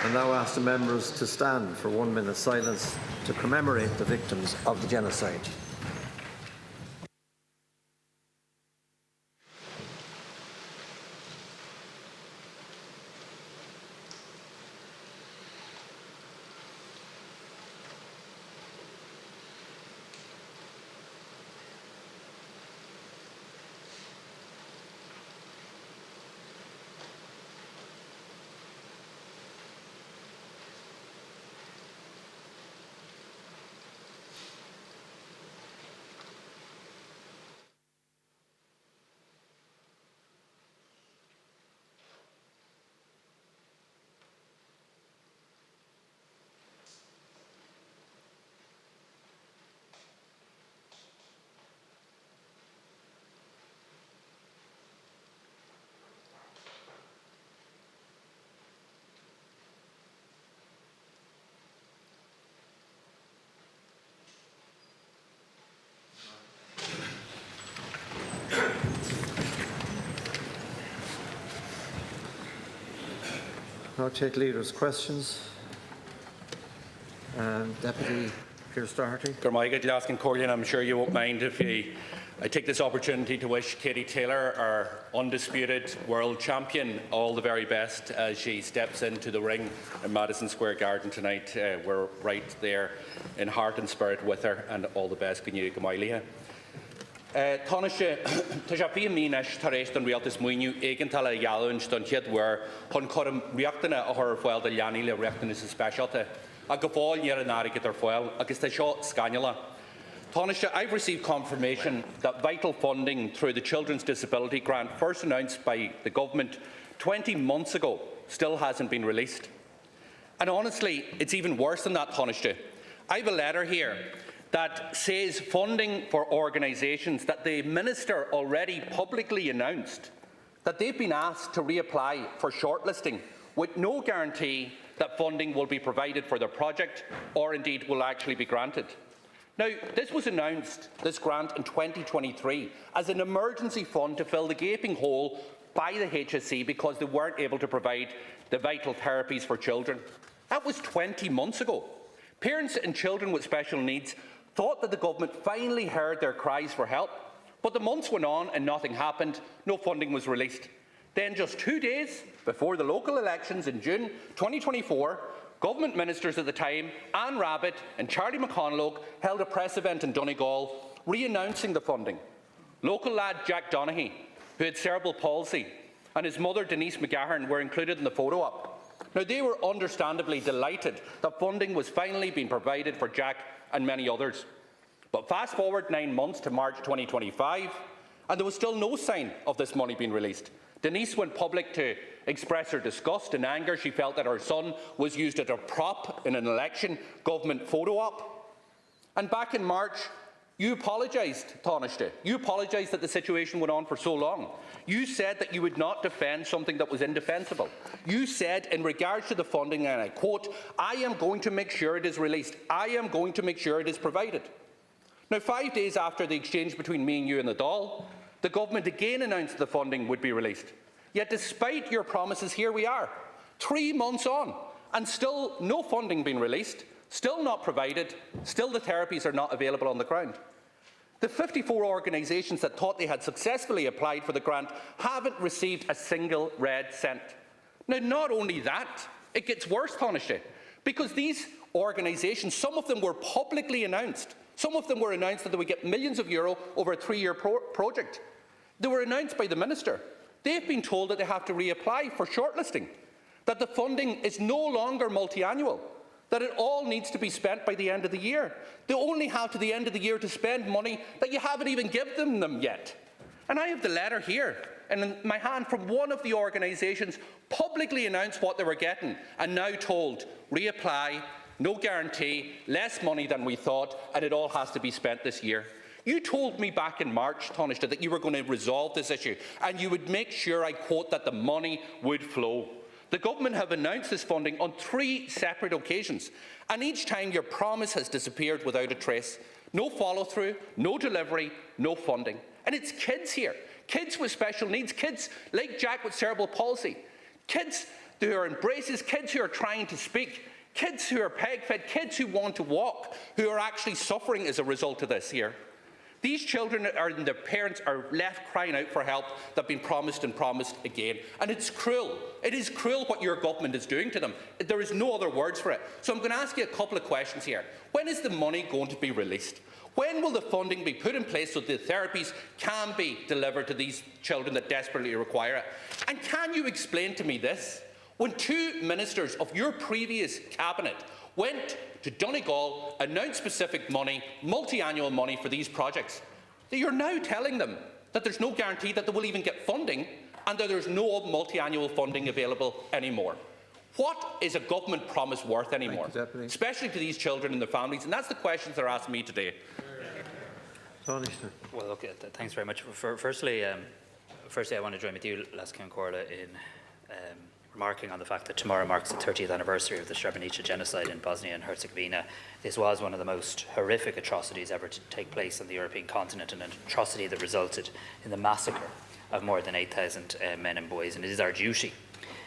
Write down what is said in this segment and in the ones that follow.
I now ask the members to stand for 1 minute's silence to commemorate the victims of the genocide. Now take leaders' questions. Deputy Pearse Doherty. I'm sure you won't mind if I take this opportunity to wish Katie Taylor, our undisputed world champion, all the very best as she steps into the ring in Madison Square Garden tonight. We're right there in heart and spirit with her, and all the best. Tánaiste tá sé bhí míneis tar éis don rialtas muoinniú éigeantal a dhealúint don chiad mhuir chun chum riachtainna a chur fáil de leanaí le riachtainna sa speisialta a go bháil níar an áirigh ar fáil agus tá seo scainneala. Tánaiste, I've received confirmation that vital funding through the Children's Disability Grant, first announced by the government 20 months ago, still hasn't been released. And honestly, it's even worse than that, Tánaiste. I have a letter here that says funding for organisations that the Minister already publicly announced that they've been asked to reapply for shortlisting with no guarantee that funding will be provided for their project or indeed will actually be granted. Now, this was announced, this grant, in 2023 as an emergency fund to fill the gaping hole by the HSE because they weren't able to provide the vital therapies for children. That was 20 months ago. Parents and children with special needs thought that the government finally heard their cries for help, but the months went on and nothing happened. No funding was released. Then, just 2 days before the local elections in June 2024, government ministers at the time, Anne Rabbitte and Charlie McConalogue, held a press event in Donegal re-announcing the funding. Local lad Jack Donaghy, who had cerebral palsy, and his mother Denise McAhearn were included in the photo op. Now, they were understandably delighted that funding was finally being provided for Jack and many others. But fast forward 9 months to March 2025, and there was still no sign of this money being released. Denise went public to express her disgust and anger. She felt that her son was used as a prop in an election government photo op. And back in March, you apologised, Tánaiste. You apologised that the situation went on for so long. You said that you would not defend something that was indefensible. You said, in regards to the funding, and I quote, "I am going to make sure it is released. I am going to make sure it is provided." Now, 5 days after the exchange between me and you in the Dáil, the government again announced the funding would be released. Yet, despite your promises, here we are, 3 months on, and still no funding being released, still not provided, still the therapies are not available on the ground. The 54 organisations that thought they had successfully applied for the grant haven't received a single red cent. Now, not only that, it gets worse, Tánaiste, because these organisations, some of them were publicly announced. Some of them were announced that they would get millions of euro over a 3-year project. They were announced by the Minister. They've been told that they have to reapply for shortlisting, that the funding is no longer multi-annual, that it all needs to be spent by the end of the year. They only have to the end of the year to spend money that you haven't even given them yet. And I have the letter here in my hand from one of the organisations publicly announced what they were getting and now told, reapply, no guarantee, less money than we thought, and it all has to be spent this year. You told me back in March, Tánaiste, that you were going to resolve this issue and you would make sure, I quote, that the money would flow. The government have announced this funding on 3 separate occasions, and each time your promise has disappeared without a trace. No follow-through, no delivery, no funding. And it's kids here, kids with special needs, kids like Jack with cerebral palsy, kids who are in braces, kids who are trying to speak, kids who are peg-fed, kids who want to walk, who are actually suffering as a result of this here. These children and their parents are left crying out for help that have been promised and promised again. And it's cruel. It is cruel what your government is doing to them. There is no other words for it. So I'm going to ask you a couple of questions here. When is the money going to be released? When will the funding be put in place so the therapies can be delivered to these children that desperately require it? And can you explain to me this? When two ministers of your previous cabinet went to Donegal, announced specific money, multi-annual money for these projects, that you're now telling them that there's no guarantee that they will even get funding and that there's no multi-annual funding available anymore. What is a government promise worth anymore, especially to these children and their families? And that's the questions they're asking me today. Well, look, thanks very much. Firstly, I want to join with you, Laskin Corla, in remarking on the fact that tomorrow marks the 30th anniversary of the Srebrenica genocide in Bosnia and Herzegovina. This was one of the most horrific atrocities ever to take place on the European continent, and an atrocity that resulted in the massacre of more than 8,000 men and boys. And it is our duty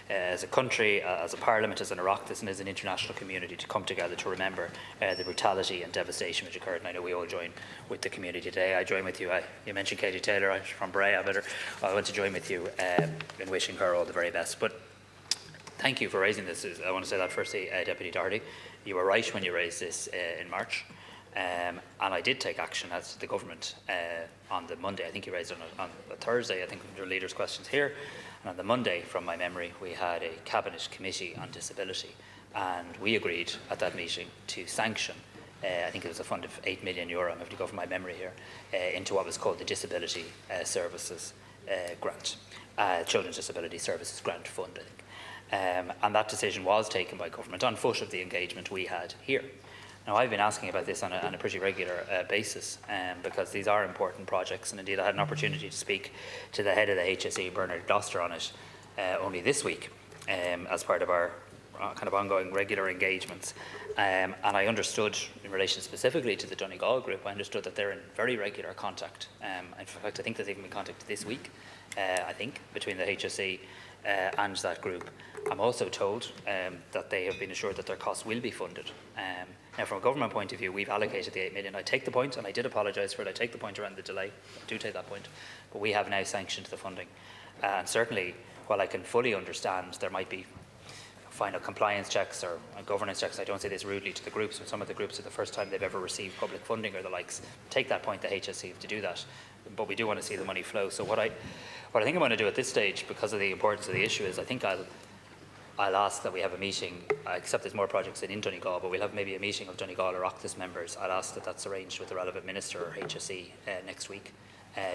as a country, as a parliament, as an Oireachtas and as an international community to come together to remember the brutality and devastation which occurred. And I know we all join with the community today. I join with you. You mentioned Katie Taylor. I'm from Brea, but I want to join with you in wishing her all the very best. But thank you for raising this. I want to say that firstly, Deputy Doherty, you were right when you raised this in March. And I did take action as the government on the Monday. I think you raised it on the Thursday, I think, your leaders' questions here. And on the Monday, from my memory, we had a Cabinet Committee on Disability, and we agreed at that meeting to sanction, I think it was a fund of €8 million, I'm going to go from my memory here, into what was called the Disability Services Grant, Children's Disability Services Grant Fund, I think. And that decision was taken by government on foot of the engagement we had here. Now, I've been asking about this on a pretty regular basis because these are important projects, and indeed I had an opportunity to speak to the head of the HSE, Bernard Gloucester, on it only this week as part of our kind of ongoing regular engagements. And I understood, in relation specifically to the Donegal group, I understood that they're in very regular contact. In fact, I think they've even been contacted this week, I think, between the HSE and that group. I'm also told that they have been assured that their costs will be funded. Now, from a government point of view, we've allocated the 8 million. I take the point, and I did apologise for it. I take the point around the delay. I do take that point. But we have now sanctioned the funding. And certainly, while I can fully understand there might be final compliance checks or governance checks, I don't say this rudely to the groups, but some of the groups are the first time they've ever received public funding or the likes. Take that point, the HSE have to do that. But we do want to see the money flow. So what I think I'm going to do at this stage, because of the importance of the issue, is I think I'll ask that we have a meeting. I accept there's more projects in Donegal, but we'll have maybe a meeting of Donegal or Oireachtas members. I'll ask that that's arranged with the relevant minister or HSE next week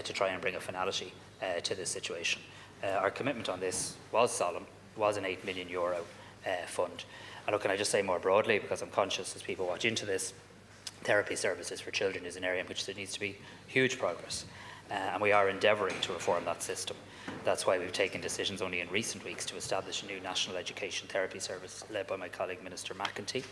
to try and bring a finality to this situation. Our commitment on this was solemn, was an €8 million fund. And look, can I just say more broadly, because I'm conscious as people watch into this, therapy services for children is an area in which there needs to be huge progress. And we are endeavouring to reform that system. That's why we've taken decisions only in recent weeks to establish a new National Education Therapy Service led by my colleague Minister McEntee.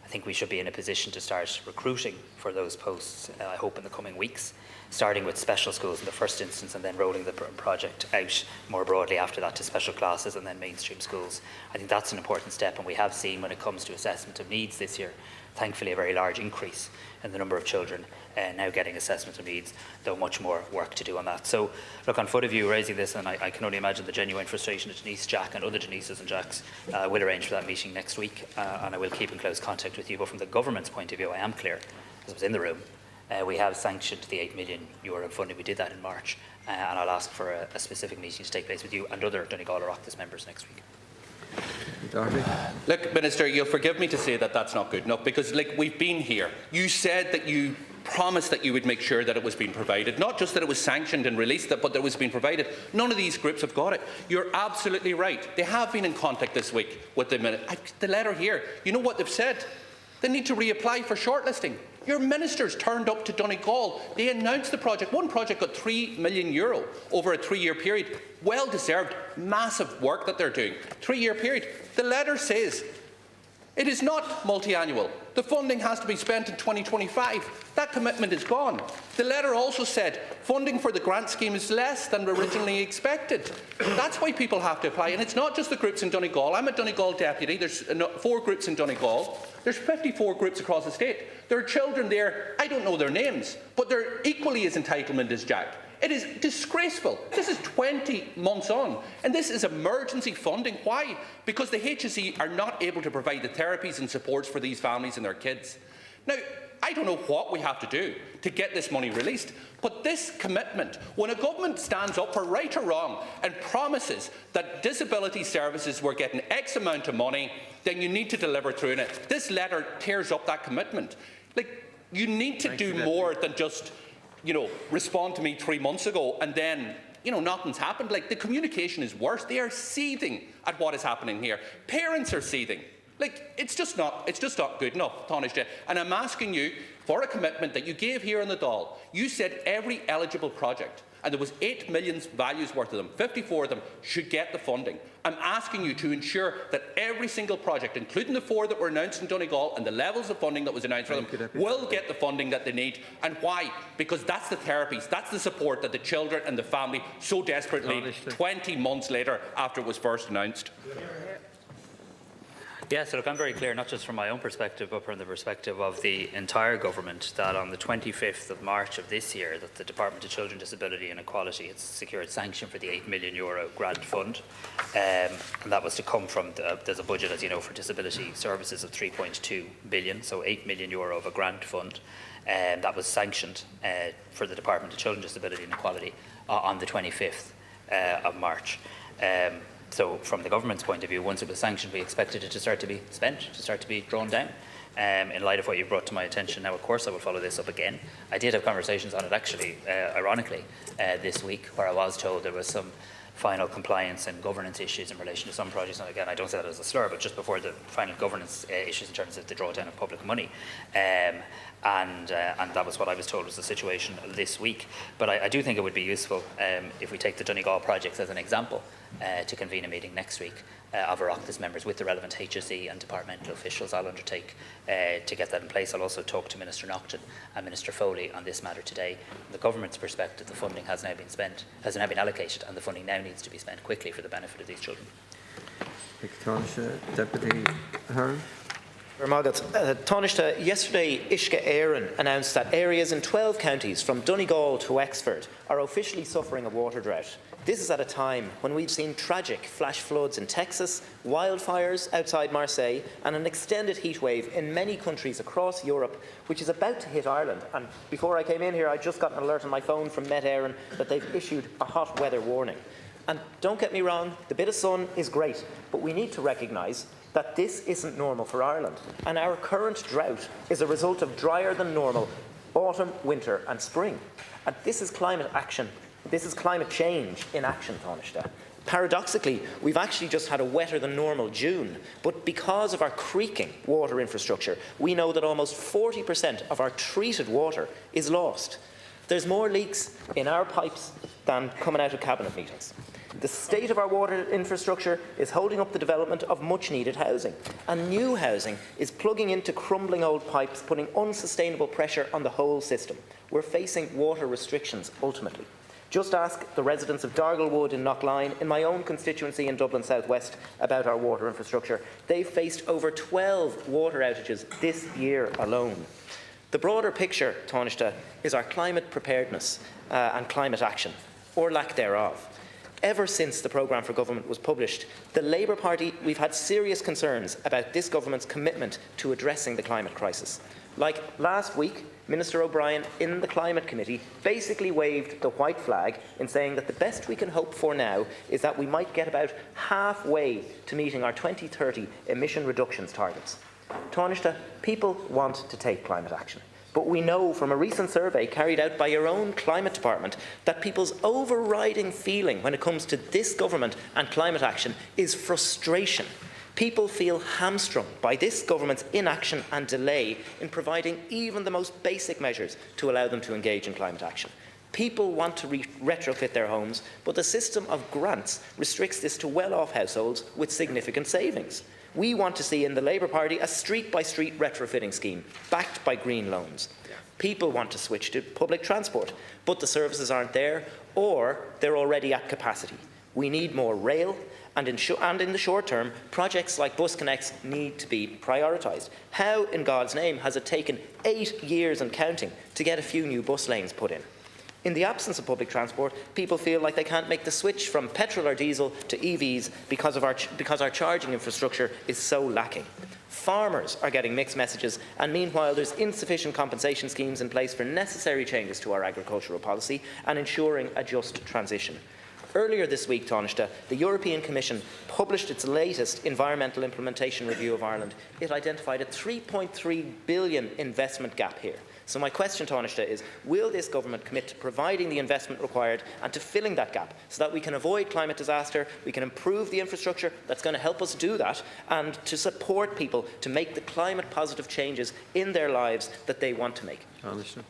I think we should be in a position to start recruiting for those posts, I hope, in the coming weeks, starting with special schools in the first instance and then rolling the project out more broadly after that to special classes and then mainstream schools. I think that's an important step, and we have seen when it comes to assessment of needs this year, thankfully a very large increase in the number of children now getting assessment of needs, though much more work to do on that. So, look, on foot of you raising this, and I can only imagine the genuine frustration of Denise, Jack and other Denises and Jacks, I will arrange for that meeting next week, and I will keep in close contact with you. But from the government's point of view, I am clear, as I was in the room, we have sanctioned the €8 million funding. We did that in March, and I'll ask for a specific meeting to take place with you and other Donegal or Oireachtas members next week. Look, Minister, you'll forgive me to say that that's not good enough, because we've been here. You said that you promised that you would make sure that it was being provided, not just that it was sanctioned and released, but that it was being provided. None of these groups have got it. You're absolutely right. They have been in contact this week with the letter here. You know what they've said? They need to reapply for shortlisting. Your ministers turned up to Donegal. They announced the project. One project got €3 million over a 3-year period. Well deserved, massive work that they're doing. 3-year period. The letter says It is not multi-annual. The funding has to be spent in 2025. That commitment is gone. The letter also said funding for the grant scheme is less than originally expected. That's why people have to apply. And it's not just the groups in Donegal. I'm a Donegal deputy. There's 4 groups in Donegal. There's 54 groups across the state. There are children there, I don't know their names, but they're equally as entitlement as Jack. It is disgraceful. This is 20 months on, and this is emergency funding. Why? Because the HSE are not able to provide the therapies and supports for these families and their kids. Now, I don't know what we have to do to get this money released, but this commitment, when a government stands up for right or wrong and promises that disability services were getting X amount of money, then you need to deliver through it. This letter tears up that commitment. You need to do more than just respond to me 3 months ago and then, nothing's happened. The communication is worse. They are seething at what is happening here. Parents are seething. It's just not good enough, Taoiseach. And I'm asking you for a commitment that you gave here in the Dáil. You said every eligible project, and there was 8 million values worth of them, 54 of them, should get the funding. I'm asking you to ensure that every single project, including the 4 that were announced in Donegal and the levels of funding that was announced for them, will get the funding that they need. And why? Because that's the therapies, that's the support that the children and the family so desperately need 20 months later after it was first announced. Yeah, so look, I'm very clear, not just from my own perspective, but from the perspective of the entire government, that on the 25th of March of this year, that the Department of Children, Disability and Equality has secured sanction for the €8 million grant fund. And that was to come from, there's a budget, as you know, for disability services of 3.2 billion, so €8 million of a grant fund. That was sanctioned for the Department of Children, Disability and Equality on the 25th of March. So from the government's point of view, once it was sanctioned, we expected it to start to be spent, to start to be drawn down. In light of what you brought to my attention now, of course, I will follow this up again. I did have conversations on it, actually, ironically, this week, where I was told there was some final compliance and governance issues in relation to some projects. And again, I don't say that as a slur, but just before the final governance issues in terms of the drawdown of public money. And that was what I was told was the situation this week. But I do think it would be useful if we take the Donegal projects as an example to convene a meeting next week of Oireachtas members with the relevant HSE and departmental officials. I'll undertake to get that in place. I'll also talk to Minister Naughton and Minister Foley on this matter today. From the government's perspective, the funding has now been spent, has now been allocated, and the funding now needs to be spent quickly for the benefit of these children. Thank you, Taoiseach. Deputy Ahearn. Taoiseach, yesterday Ahearn announced that areas in 12 counties from Donegal to Wexford are officially suffering a water drought. This is at a time when we've seen tragic flash floods in Texas, wildfires outside Marseille and an extended heatwave in many countries across Europe, which is about to hit Ireland. And before I came in here, I just got an alert on my phone from Met Éireann that they've issued a hot weather warning. And don't get me wrong, the bit of sun is great, but we need to recognise that this isn't normal for Ireland. And our current drought is a result of drier than normal autumn, winter and spring. And this is climate action. This is climate change in action, Taoiseach. Paradoxically, we've actually just had a wetter than normal June, but because of our creaking water infrastructure, we know that almost 40% of our treated water is lost. There's more leaks in our pipes than coming out of cabinet meetings. The state of our water infrastructure is holding up the development of much-needed housing, and new housing is plugging into crumbling old pipes, putting unsustainable pressure on the whole system. We're facing water restrictions, ultimately. Just ask the residents of Darglewood in Knockline, in my own constituency in Dublin South West, about our water infrastructure. They've faced over 12 water outages this year alone. The broader picture, Taoiseach, is our climate preparedness and climate action, or lack thereof. Ever since the programme for government was published, the Labour Party, we've had serious concerns about this government's commitment to addressing the climate crisis. Like last week, Minister O'Brien in the Climate Committee basically waved the white flag in saying that the best we can hope for now is that we might get about halfway to meeting our 2030 emission reductions targets. Taoiseach, people want to take climate action. But we know from a recent survey carried out by your own climate department that people's overriding feeling when it comes to this government and climate action is frustration. People feel hamstrung by this government's inaction and delay in providing even the most basic measures to allow them to engage in climate action. People want to retrofit their homes, but the system of grants restricts this to well-off households with significant savings. We want to see in the Labour Party a street-by-street retrofitting scheme, backed by green loans. People want to switch to public transport, but the services aren't there, or they're already at capacity. We need more rail, and in the short term, projects like Bus Connects need to be prioritised. How, in God's name, has it taken 8 years and counting to get a few new bus lanes put in? In the absence of public transport, people feel like they can't make the switch from petrol or diesel to EVs because our charging infrastructure is so lacking. Farmers are getting mixed messages, and meanwhile there's insufficient compensation schemes in place for necessary changes to our agricultural policy and ensuring a just transition. Earlier this week, Taoiseach, the European Commission published its latest environmental implementation review of Ireland. It identified a €3.3 billion investment gap here. So my question, Taoiseach, is will this government commit to providing the investment required and to filling that gap so that we can avoid climate disaster, we can improve the infrastructure that's going to help us do that, and to support people to make the climate positive changes in their lives that they want to make? Taoiseach.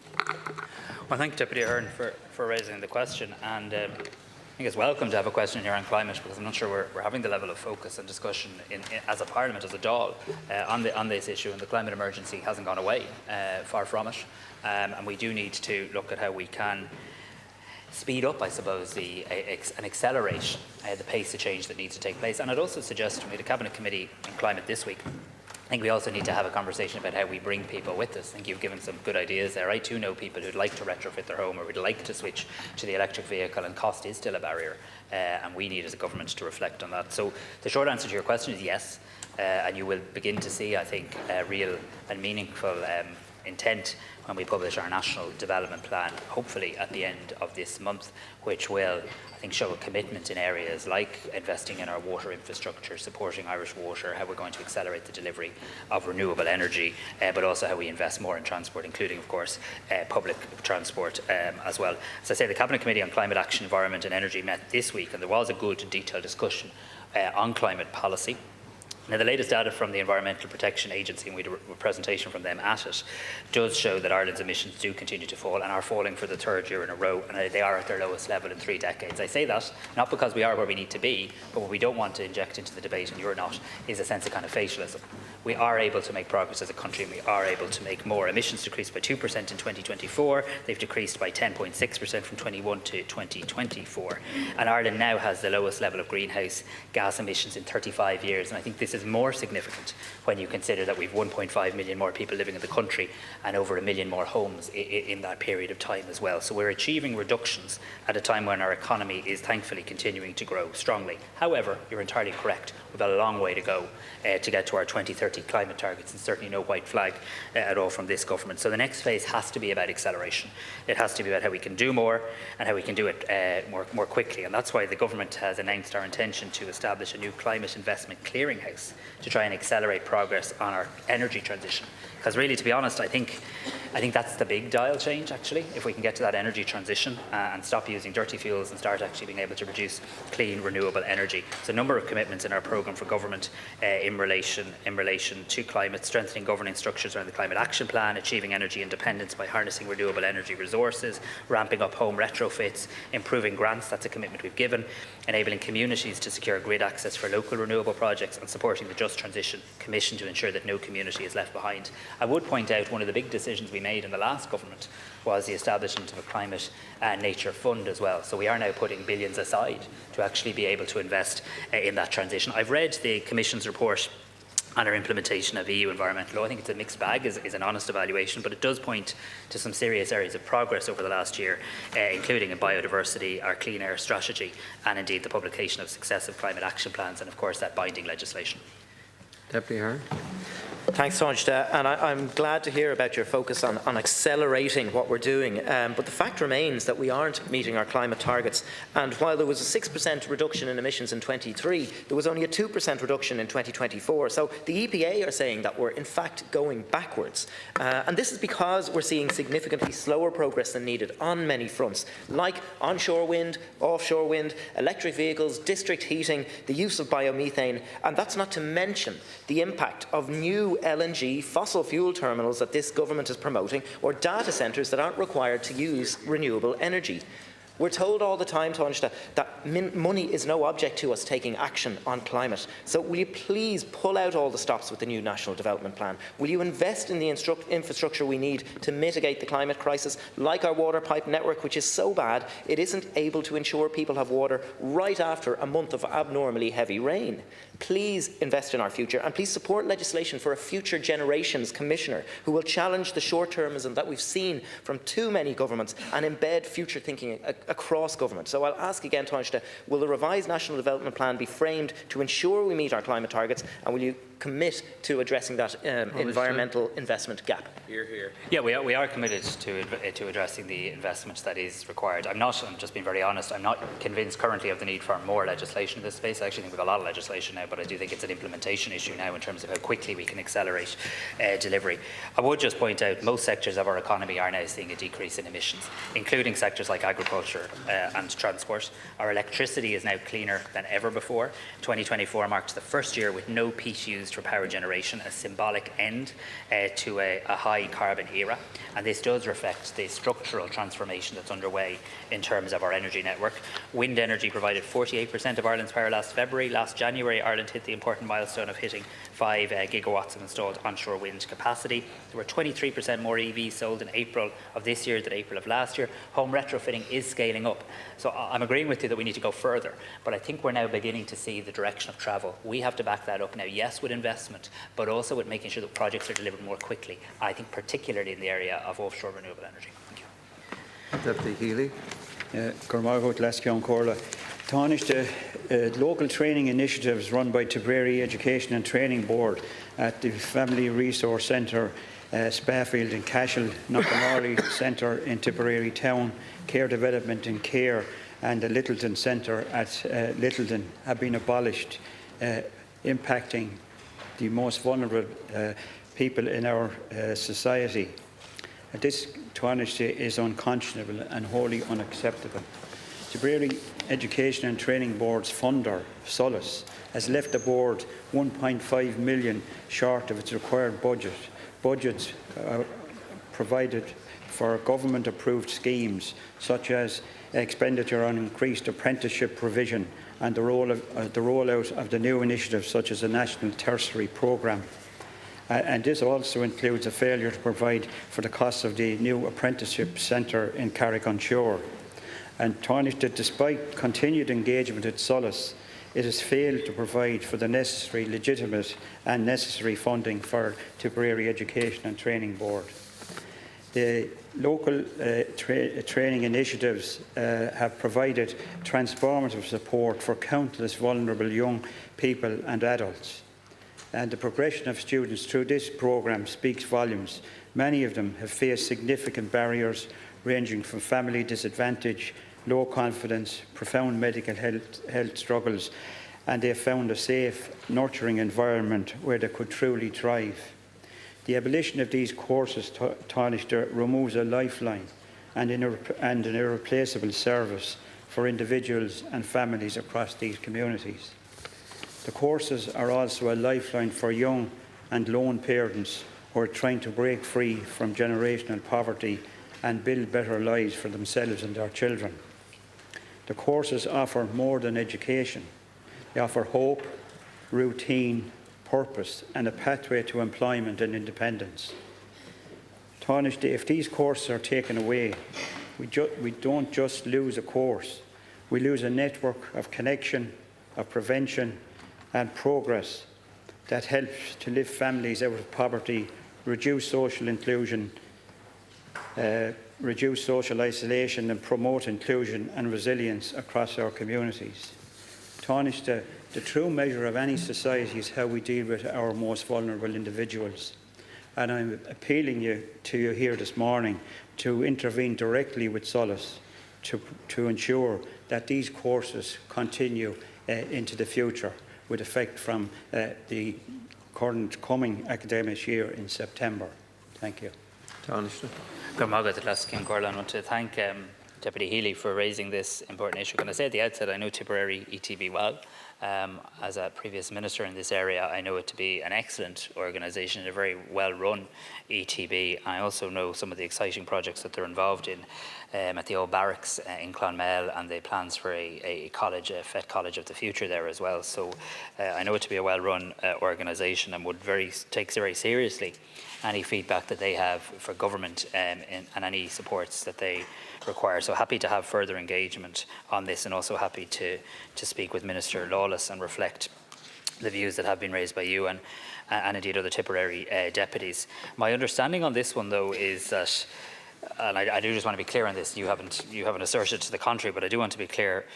Well, thank you, Deputy Ahearn, for raising the question. And I think it's welcome to have a question here on climate, because I'm not sure we're having the level of focus and discussion as a Parliament, as a Dáil, on this issue, and the climate emergency hasn't gone away, far from it. And we do need to look at how we can speed up, I suppose, and accelerate the pace of change that needs to take place. And I'd also suggest, we had a Cabinet Committee on Climate this week. I think we also need to have a conversation about how we bring people with us. I think you've given some good ideas there. I too know people who'd like to retrofit their home or would like to switch to the electric vehicle, and cost is still a barrier, and we need as a government to reflect on that. So the short answer to your question is yes, and you will begin to see, I think, real and meaningful intent when we publish our National Development Plan, hopefully at the end of this month, which will, I think, show a commitment in areas like investing in our water infrastructure, supporting Irish Water, how we're going to accelerate the delivery of renewable energy, but also how we invest more in transport, including, of course, public transport as well. As I say, the Cabinet Committee on Climate Action, Environment and Energy met this week, and there was a good detailed discussion on climate policy. Now, the latest data from the Environmental Protection Agency, and we had a presentation from them at it, does show that Ireland's emissions do continue to fall and are falling for the third year in a row, and they are at their lowest level in 3 decades. I say that not because we are where we need to be, but what we don't want to inject into the debate, and you're not, is a sense of kind of fatalism. We are able to make progress as a country, and we are able to make more. Emissions decreased by 2% in 2024. They've decreased by 10.6% from 21 to 2024. And Ireland now has the lowest level of greenhouse gas emissions in 35 years. And I think this is more significant when you consider that we've 1.5 million more people living in the country and over 1 million more homes in that period of time as well. So we're achieving reductions at a time when our economy is thankfully continuing to grow strongly. However, you're entirely correct. We've got a long way to go to get to our 2030 climate targets, and certainly no white flag at all from this government. So the next phase has to be about acceleration. It has to be about how we can do more and how we can do it more quickly. And that's why the government has announced our intention to establish a new climate investment clearinghouse to try and accelerate progress on our energy transition. Because really, to be honest, I think that's the big dial change, actually, if we can get to that energy transition and stop using dirty fuels and start actually being able to produce clean, renewable energy. So a number of commitments in our programme for government in relation to climate, strengthening governing structures around the Climate Action Plan, achieving energy independence by harnessing renewable energy resources, ramping up home retrofits, improving grants, that's a commitment we've given, enabling communities to secure grid access for local renewable projects, and supporting the Just Transition Commission to ensure that no community is left behind. I would point out one of the big decisions we made in the last government was the establishment of a climate and nature fund as well. So we are now putting billions aside to actually be able to invest in that transition. I've read the Commission's report on our implementation of EU environmental law. I think it's a mixed bag, is an honest evaluation, but it does point to some serious areas of progress over the last year, including in biodiversity, our clean air strategy, and indeed the publication of successive climate action plans, and of course that binding legislation. Deputy Ahearn. Thanks, Taoiseach, and I'm glad to hear about your focus on accelerating what we're doing, but the fact remains that we aren't meeting our climate targets, and while there was a 6% reduction in emissions in 23, there was only a 2% reduction in 2024, so the EPA are saying that we're in fact going backwards, and this is because we're seeing significantly slower progress than needed on many fronts, like onshore wind, offshore wind, electric vehicles, district heating, the use of biomethane, and that's not to mention the impact of new LNG fossil fuel terminals that this government is promoting, or data centres that aren't required to use renewable energy. We're told all the time, Tánaiste, that money is no object to us taking action on climate. So will you please pull out all the stops with the new National Development Plan? Will you invest in the infrastructure we need to mitigate the climate crisis, like our water pipe network, which is so bad it isn't able to ensure people have water right after a month of abnormally heavy rain? Please invest in our future, and please support legislation for a future generations commissioner who will challenge the short-termism that we've seen from too many governments and embed future thinking across government. So I'll ask again, Tánaiste, will the revised National Development Plan be framed to ensure we meet our climate targets, and will you commit to addressing that environmental investment gap? Hear, hear. Yeah, we are committed to addressing the investment that is required. I'm just being very honest, I'm not convinced currently of the need for more legislation in this space. I actually think we've got a lot of legislation now, but I do think it's an implementation issue now in terms of how quickly we can accelerate delivery. I would just point out most sectors of our economy are now seeing a decrease in emissions, including sectors like agriculture and transport. Our electricity is now cleaner than ever before. 2024 marks the first year with no peat used for power generation, a symbolic end to a high carbon era, and this does reflect the structural transformation that's underway in terms of our energy network. Wind energy provided 48% of Ireland's power last February. Last January, Ireland hit the important milestone of hitting 5 gigawatts of installed onshore wind capacity. There were 23% more EVs sold in April of this year than April of last year. Home retrofitting is scaling up. So I'm agreeing with you that we need to go further, but I think we're now beginning to see the direction of travel. We have to back that up now, yes, with investment, but also with making sure that projects are delivered more quickly, I think particularly in the area of offshore renewable energy. Thank you. Deputy Healy. Tánaiste, local training initiatives run by Tipperary Education and Training Board at the Family Resource Centre, Spafield in Cashel, Knockanally Centre in Tipperary Town, Care Development in Care and the Littleton Centre at Littleton have been abolished, impacting the most vulnerable people in our society. This, Tánaiste, is unconscionable and wholly unacceptable. Tipperary Education and Training Board's funder, Solace, has left the board 1.5 million short of its required budget. Budgets provided for government-approved schemes such as expenditure on increased apprenticeship provision and the rollout of the new initiatives such as the National Tertiary Programme. And this also includes a failure to provide for the costs of the new apprenticeship centre in Carrick-on-Shore. And Tánaiste, despite continued engagement at Solace, it has failed to provide for the necessary, legitimate and necessary funding for Tipperary Education and Training Board. The local training initiatives have provided transformative support for countless vulnerable young people and adults. And the progression of students through this programme speaks volumes. Many of them have faced significant barriers ranging from family disadvantage, low confidence, profound medical health struggles, and they have found a safe, nurturing environment where they could truly thrive. The abolition of these courses, Tánaiste, removes a lifeline and an irreplaceable service for individuals and families across these communities. The courses are also a lifeline for young and lone parents who are trying to break free from generational poverty and build better lives for themselves and their children. The courses offer more than education. They offer hope, routine, purpose and a pathway to employment and independence. Tánaiste, if these courses are taken away, we don't just lose a course, we lose a network of connection, of prevention and progress that helps to lift families out of poverty, reduce social inclusion, reduce social isolation and promote inclusion and resilience across our communities. Tánaiste, the true measure of any society is how we deal with our most vulnerable individuals. And I'm appealing to you here this morning to intervene directly with Solace to ensure that these courses continue into the future with effect from the coming academic year in September. Thank you. Tánaiste. I want to thank Deputy Healy for raising this important issue. Can I say at the outset, I know Tipperary ETB well. As a previous minister in this area, I know it to be an excellent organisation, a very well-run ETB. I also know some of the exciting projects that they're involved in at the old barracks in Clonmel, and the plans for a college, a FET College of the Future there as well. So I know it to be a well-run organisation, and would take very seriously any feedback that they have for government and any supports that they require. So happy to have further engagement on this, and also happy to speak with Minister Lawless and reflect the views that have been raised by you and indeed other Tipperary deputies. My understanding on this one, though, is that, and I do just want to be clear on this, you haven't asserted to the contrary, but I do want to be clear,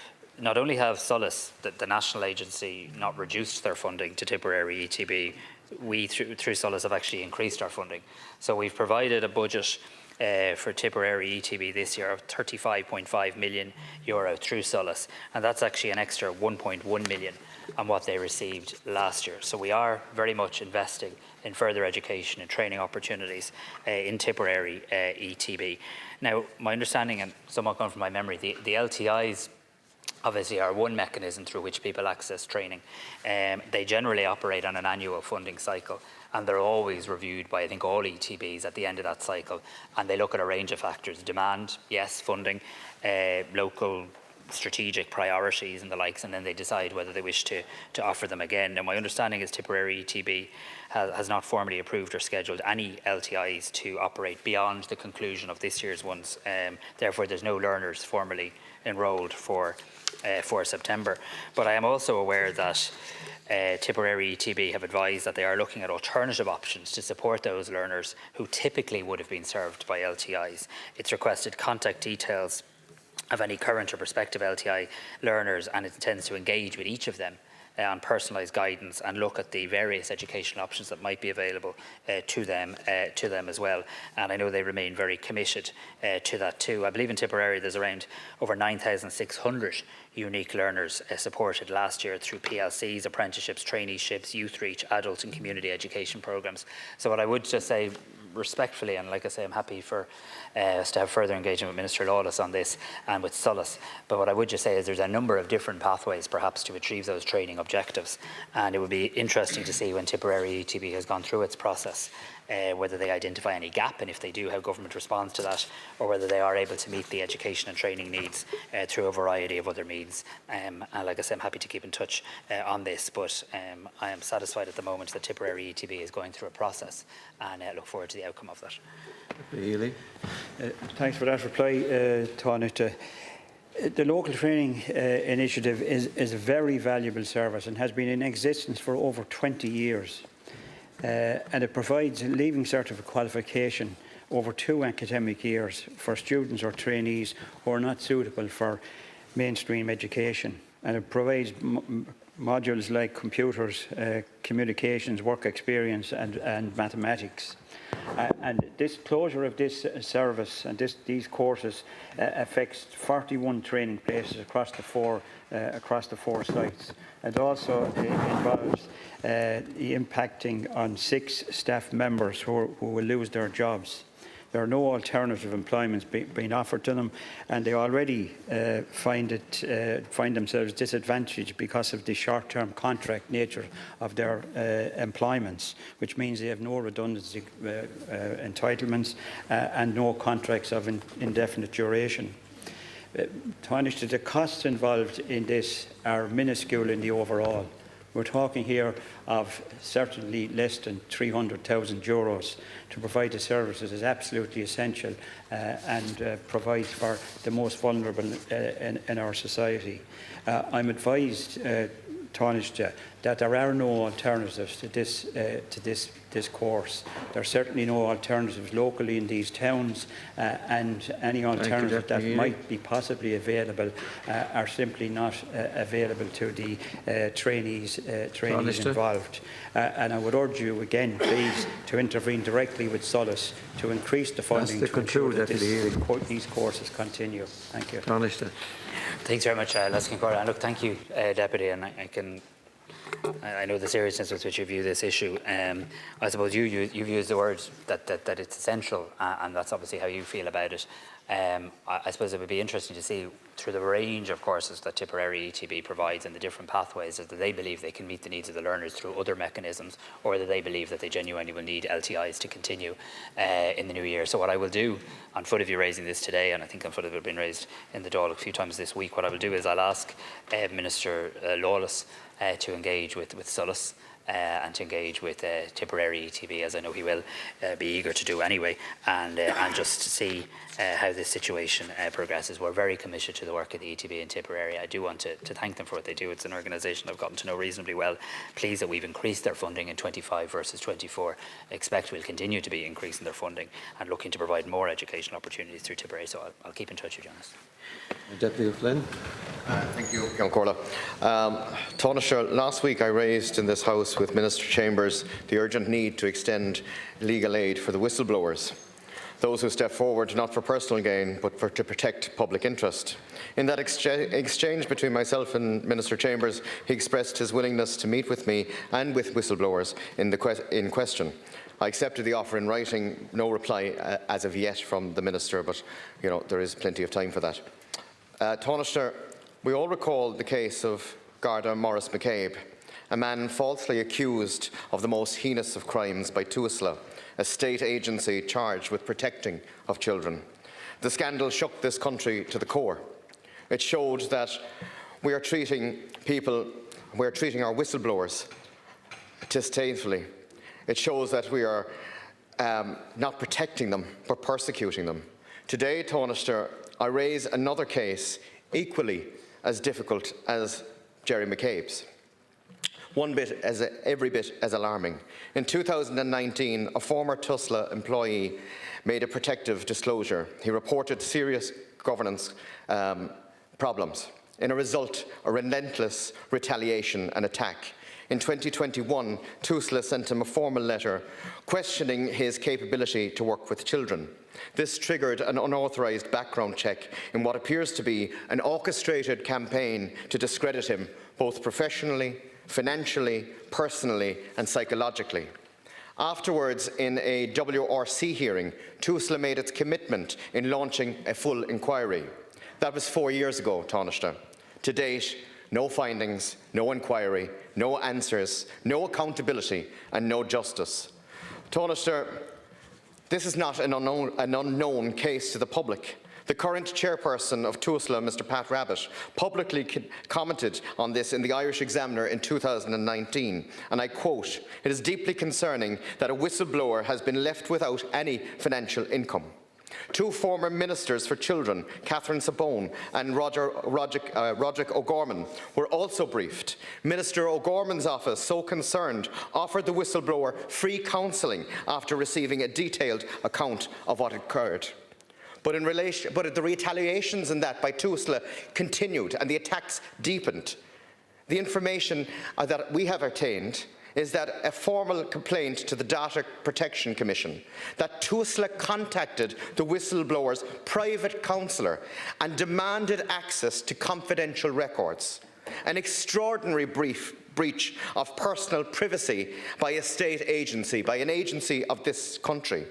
not only have Solas, the national agency, not reduced their funding to Tipperary ETB, we through Solas have actually increased our funding. So we've provided a budget for Tipperary ETB this year of €35.5 million through Solas, and that's actually an extra 1.1 million on what they received last year. So we are very much investing in further education and training opportunities in Tipperary ETB. Now, my understanding, and somewhat gone from my memory, the LTIs obviously are one mechanism through which people access training. They generally operate on an annual funding cycle, and they're always reviewed by, I think, all ETBs at the end of that cycle, and they look at a range of factors: demand, yes, funding, local strategic priorities and the likes, and then they decide whether they wish to offer them again. Now, my understanding is Tipperary ETB has not formally approved or scheduled any LTIs to operate beyond the conclusion of this year's ones. Therefore, there's no learners formally enrolled for September. But I am also aware that Tipperary ETB have advised that they are looking at alternative options to support those learners who typically would have been served by LTIs. It's requested contact details of any current or prospective LTI learners, and it intends to engage with each of them on personalised guidance and look at the various educational options that might be available to them as well. And I know they remain very committed to that too. I believe in Tipperary there's around over 9,600 unique learners supported last year through PLCs, apprenticeships, traineeships, youth reach, adult and community education programmes. So what I would just say respectfully, and like I say, I'm happy for us to have further engagement with Minister Lawless on this and with Solas. But what I would just say is there's a number of different pathways perhaps to achieve those training objectives, and it would be interesting to see when Tipperary ETB has gone through its process whether they identify any gap, and if they do, how government responds to that, or whether they are able to meet the education and training needs through a variety of other means. And like I say, I'm happy to keep in touch on this, but I am satisfied at the moment that Tipperary ETB is going through a process, and I look forward to the outcome of that. Healy. Thanks for that reply, Tánaiste. The local training initiative is a very valuable service and has been in existence for over 20 years. And it provides a leaving cert qualification over 2 academic years for students or trainees who are not suitable for mainstream education. And it provides modules like computers, communications, work experience and mathematics. And this closure of this service and these courses affects 41 training places across the four sites. It also involves impacting on 6 staff members who will lose their jobs. There are no alternative employments being offered to them, and they already find themselves disadvantaged because of the short-term contract nature of their employments, which means they have no redundancy entitlements and no contracts of indefinite duration. Tánaiste, the costs involved in this are minuscule in the overall. We're talking here of certainly less than €300,000 to provide the services is absolutely essential and provides for the most vulnerable in our society. I'm advised, Tánaiste, that there are no alternatives to this course. There are certainly no alternatives locally in these towns, and any alternative that might be possibly available are simply not available to the trainees involved. And I would urge you again, please, to intervene directly with Solas to increase the funding to ensure that these courses continue. Thank you. Tánaiste. Thanks very much, Leslie Corr. And look, thank you, Deputy, and I know the seriousness with which you view this issue. I suppose you've used the word that it's essential, and that's obviously how you feel about it. I suppose it would be interesting to see through the range of courses that Tipperary ETB provides and the different pathways that they believe they can meet the needs of the learners through other mechanisms, or that they believe that they genuinely will need LTIs to continue in the new year. So what I will do, on foot of you raising this today, and I think on foot of it been raised in the Dáil a few times this week, what I will do is I'll ask Minister Lawless to engage with Solas and to engage with Tipperary ETB, as I know he will be eager to do anyway, and just to see how this situation progresses. We're very committed to the work of the ETB in Tipperary. I do want to thank them for what they do. It's an organisation I've gotten to know reasonably well. Pleased that we've increased their funding in 25 versus 24. Expect we'll continue to be increasing their funding and looking to provide more educational opportunities through Tipperary. So I'll keep in touch with you, Janice. Deputy Flynn. Thank you, Ceann Comhairle. Taoiseach, last week I raised in this House with Minister Chambers the urgent need to extend legal aid for the whistleblowers, those who step forward not for personal gain but to protect public interest. In that exchange between myself and Minister Chambers, he expressed his willingness to meet with me and with whistleblowers in question. I accepted the offer in writing. No reply as of yet from the Minister, but there is plenty of time for that. Taoiseach, we all recall the case of Garda Maurice McCabe, a man falsely accused of the most heinous of crimes by TUSLA, a state agency charged with protecting of children. The scandal shook this country to the core. It showed that we are treating our whistleblowers disdainfully. It shows that we are not protecting them, but persecuting them. Today, Taoiseach, I raise another case equally as difficult as Jerry McCabe's. Every bit as alarming. In 2019, a former TUSLA employee made a protective disclosure. He reported serious governance problems. In a result, a relentless retaliation and attack. In 2021, TUSLA sent him a formal letter questioning his capability to work with children. This triggered an unauthorised background check in what appears to be an orchestrated campaign to discredit him, both professionally, financially, personally and psychologically. Afterwards, in a WRC hearing, TUSLA made its commitment in launching a full inquiry. That was 4 years ago, Taoiseach. To date, no findings, no inquiry, no answers, no accountability and no justice. Taoiseach, this is not an unknown case to the public. The current chairperson of TUSLA, Mr. Pat Rabbitte, publicly commented on this in the Irish Examiner in 2019, and I quote, "It is deeply concerning that a whistleblower has been left without any financial income." Two former ministers for children, Catherine Sabone and Roderick O'Gorman, were also briefed. Minister O'Gorman's office, so concerned, offered the whistleblower free counselling after receiving a detailed account of what occurred. But the retaliations in that by TUSLA continued and the attacks deepened. The information that we have obtained is that a formal complaint to the Data Protection Commission that TUSLA contacted the whistleblower's private counsellor and demanded access to confidential records. An extraordinary breach of personal privacy by a state agency, by an agency of this country.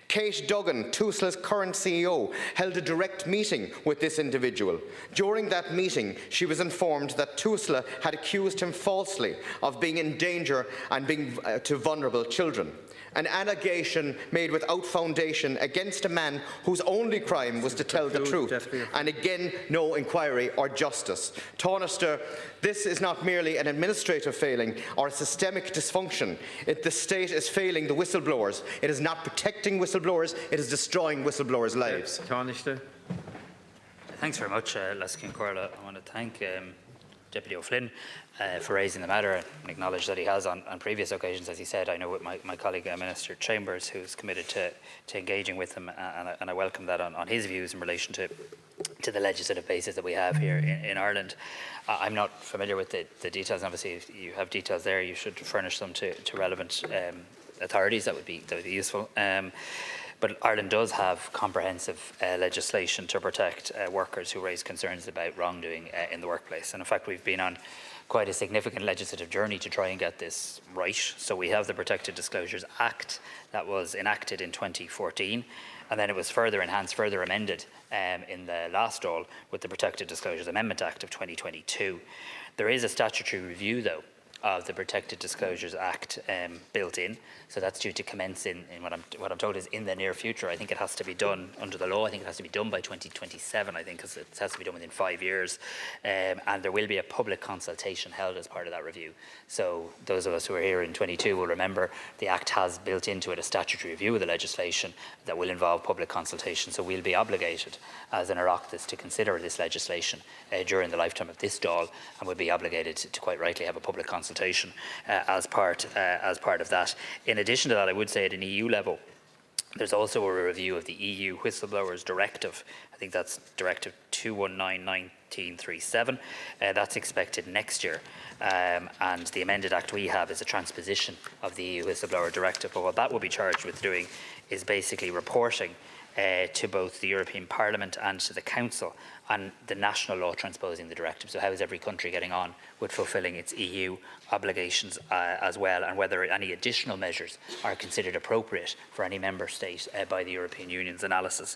Kate Duggan, TUSLA's current CEO, held a direct meeting with this individual. During that meeting, she was informed that TUSLA had accused him falsely of being in danger and being to vulnerable children. An allegation made without foundation against a man whose only crime was to tell the truth. And again, no inquiry or justice. Taoiseach, this is not merely an administrative failing or a systemic dysfunction. The state is failing the whistleblowers. It is not protecting whistleblowers, it is destroying whistleblowers' lives. Taoiseach. Thanks very much, Les Ceann Comhairle. I want to thank Deputy O'Flynn for raising the matter and acknowledge that he has on previous occasions, as he said. I know with my colleague Minister Chambers, who's committed to engaging with him, and I welcome that on his views in relation to the legislative basis that we have here in Ireland. I'm not familiar with the details. Obviously, if you have details there, you should furnish them to relevant authorities. That would be useful. But Ireland does have comprehensive legislation to protect workers who raise concerns about wrongdoing in the workplace. And in fact, we've been on quite a significant legislative journey to try and get this right. So we have the Protected Disclosures Act that was enacted in 2014, and then it was further enhanced, further amended in the last Dáil with the Protected Disclosures Amendment Act of 2022. There is a statutory review, though, of the Protected Disclosures Act built in. So that's due to commence in what I'm told is in the near future. I think it has to be done under the law. I think it has to be done by 2027, I think, because it has to be done within 5 years. And there will be a public consultation held as part of that review. So those of us who are here in 22 will remember the Act has built into it a statutory review of the legislation that will involve public consultation. So we'll be obligated as an Oireachtas to consider this legislation during the lifetime of this Dáil, and we'll be obligated to quite rightly have a public consultation as part of that. In addition to that, I would say at an EU level, there's also a review of the EU Whistleblowers Directive. I think that's Directive 219/1937. That's expected next year. And the amended Act we have is a transposition of the EU Whistleblower Directive. But what that will be charged with doing is basically reporting to both the European Parliament and to the Council on the national law transposing the directive. So how is every country getting on with fulfilling its EU obligations as well, and whether any additional measures are considered appropriate for any member state by the European Union's analysis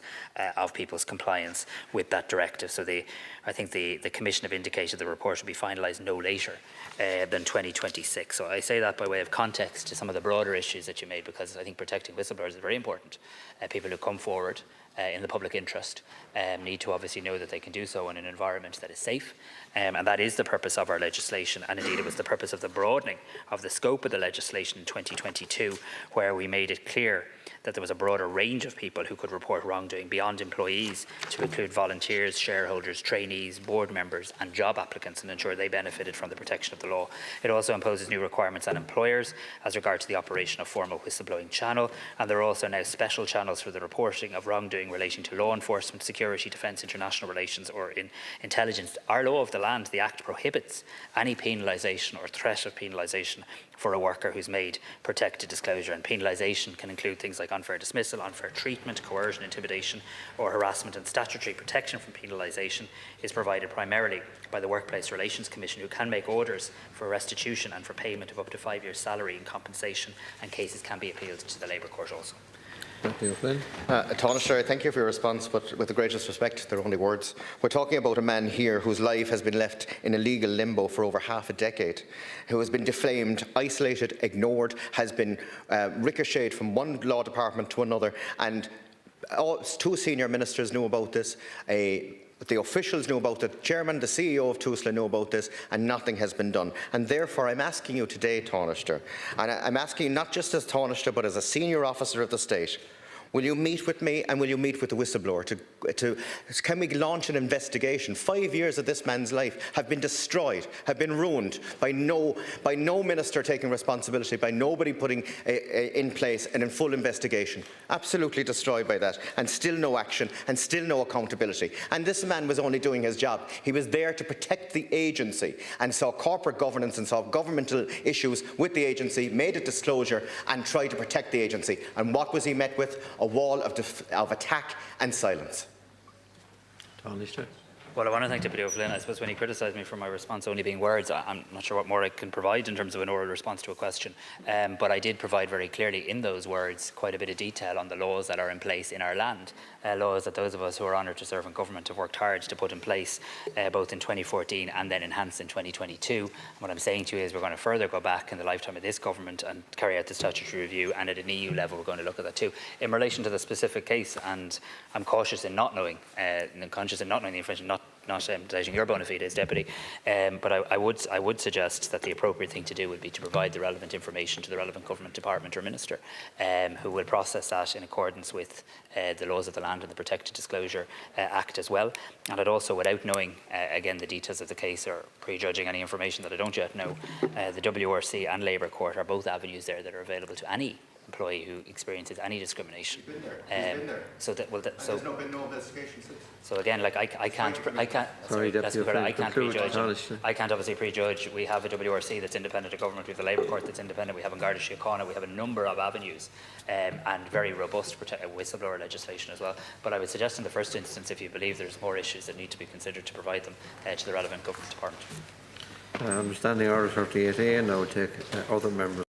of people's compliance with that directive. So I think the Commission have indicated the report will be finalised no later than 2026. So I say that by way of context to some of the broader issues that you made, because I think protecting whistleblowers is very important. People who come forward in the public interest need to obviously know that they can do so in an environment that is safe, and that is the purpose of our legislation. And indeed it was the purpose of the broadening of the scope of the legislation in 2022, where we made it clear that there was a broader range of people who could report wrongdoing beyond employees, to include volunteers, shareholders, trainees, board members and job applicants, and ensure they benefited from the protection of the law. It also imposes new requirements on employers as regards to the operation of formal whistleblowing channel, and there are also now special channels for the reporting of wrongdoing relating to law enforcement, security, defence, international relations or in intelligence. Our law of the land, the Act, prohibits any penalisation or threat of penalisation for a worker who's made protected disclosure, and penalisation can include things like unfair dismissal, unfair treatment, coercion, intimidation or harassment, and statutory protection from penalisation is provided primarily by the Workplace Relations Commission, who can make orders for restitution and for payment of up to 5 years' salary and compensation, and cases can be appealed to the Labour Court also. Taoiseach, thank you for your response, but with the greatest respect, they're only words. We're talking about a man here whose life has been left in a legal limbo for over half a decade, who has been defamed, isolated, ignored, has been ricocheted from one law department to another, and two senior ministers knew about this. The officials knew about it, the chairman, the CEO of TUSLA knew about this, and nothing has been done. And therefore I'm asking you today, Taoiseach, and I'm asking you not just as Taoiseach but as a senior officer of the state, will you meet with me and will you meet with the whistleblower can we launch an investigation? 5 years of this man's life have been destroyed, have been ruined by no minister taking responsibility, by nobody putting in place and in full investigation. Absolutely destroyed by that, and still no action and still no accountability. And this man was only doing his job. He was there to protect the agency and saw corporate governance and saw governmental issues with the agency, made a disclosure and tried to protect the agency. And what was he met with? A wall of attack and silence. Well, I want to thank Deputy O'Flynn. I suppose when he criticised me for my response only being words, I'm not sure what more I can provide in terms of an oral response to a question. But I did provide very clearly in those words quite a bit of detail on the laws that are in place in our land, laws that those of us who are honoured to serve in government have worked hard to put in place, both in 2014 and then enhanced in 2022. And what I'm saying to you is we're going to further go back in the lifetime of this government and carry out the statutory review, and at an EU level we're going to look at that too. In relation to the specific case, and I'm cautious in not knowing, and conscious in not knowing the information, not doubting your bona fides, Deputy, but I would suggest that the appropriate thing to do would be to provide the relevant information to the relevant government department or minister, who will process that in accordance with the laws of the land and the Protected Disclosure Act as well. And I'd also, without knowing again the details of the case or prejudging any information that I don't yet know, the WRC and Labour Court are both avenues there that are available to any employee who experiences any discrimination. He's been there. So that, well, that, And so, there's been no investigation since. so again, like I can't, Sorry, that's Deputy correct, I O'Flynn, can't conclude, prejudge. Taoiseach. I can't obviously prejudge. We have a WRC that's independent of government. We have a Labour Court that's independent. We have an Garda Síochána. We have a number of avenues and very robust whistleblower legislation as well. But I would suggest in the first instance, if you believe there's more issues that need to be considered, to provide them to the relevant government department. Understanding Order 38A, and now we'll take other members.